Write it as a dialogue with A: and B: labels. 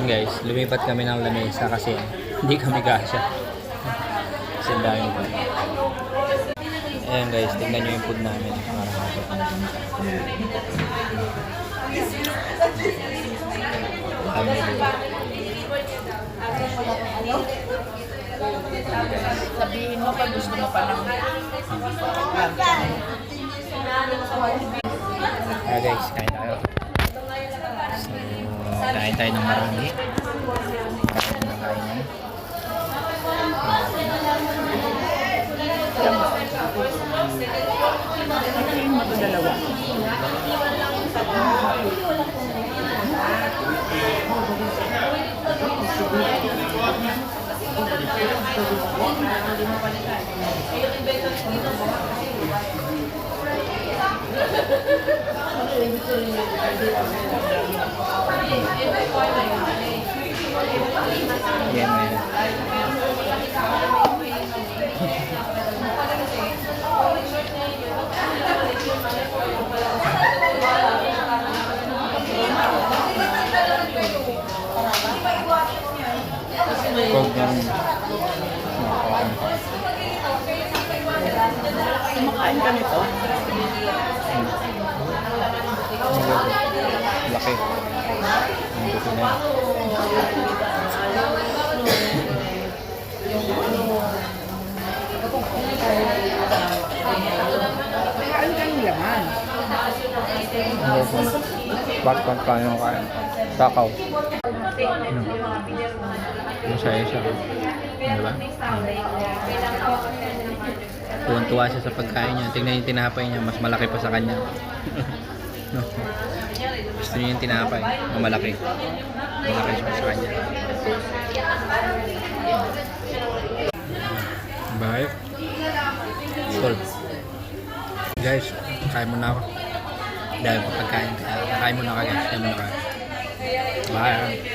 A: Guys, lumipat kami ng lamesa kasi hindi kami kasya. Kasi dahil pa. Ayan guys, tingnan nyo yung food namin.
B: Sabihin mo pag gusto mo pa lang.
A: Guys, kain tayo. So, kain tayo ng marami. Kain na kain.
B: Sabihin mo ito dalawa.
A: Yan na yan. Huwag yan.
B: Kumakain ka nito?
A: Laki. Ang buto na yan.
B: Kain ka ng laman.
A: Bakit kung kain ng kain? Takaw. Masaya siya. Diba? Tuwan-tuwa siya sa pagkain niya. Tingnan yung tinapay niya. Mas malaki pa sa kanya. No. Gusto niya yung tinapay. Malaki. Malaki siya sa kanya. Bye. Sol. Guys, kain muna ako. Dahil pagkain. Kain muna ka guys. Kain muna ka. Bye.